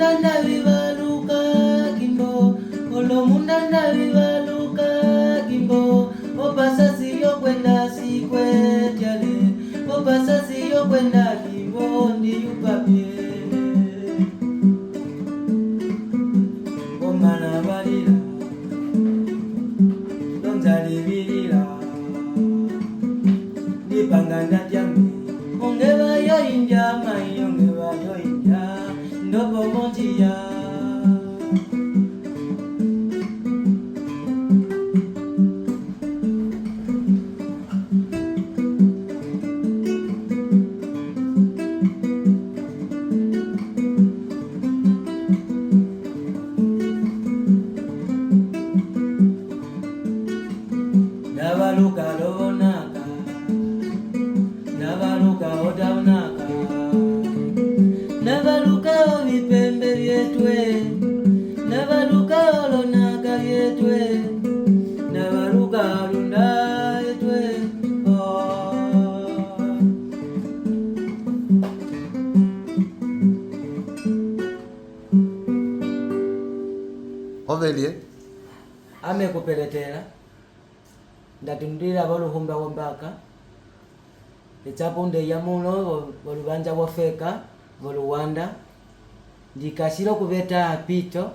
mundanda vivaluka kimbo, olomundanda vivaluka kimbo, opasasi yo kwenda sikwetyale, opasasi yo kwenda kimbo ndi yupapye. Omana balira, donzalibilira, dipanganda tyami, ongeba yo india mai, ongeba yo india, ndopo montia. Navaluka lonaka, navaluka odaunaka, navaluka ovipembe vyetwe, navaluka olonaka vyetwe, navaluka lunda yetwe. Ovelie Amekupeletera ndatundira voluhumba wombaka echapunde ya muno volubanja wofeka voluwanda ndikasiro kuveta pito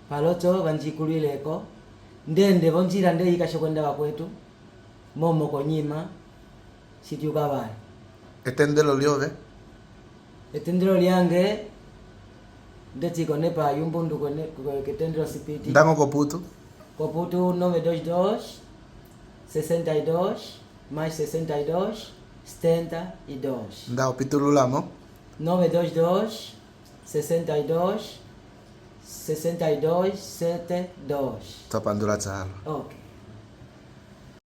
palocho vanjikulileko ndende vonjira ndeyikashokwenda wakwetu momo konyima sitiukavale etendelo liove etendero lyange ndechikone pa yumbundu ketendero sipiti ndamo koputu Coputu 922 62 mais 62 72 nda opitululamo 922 62 62 72. topandula tsalo. Okay.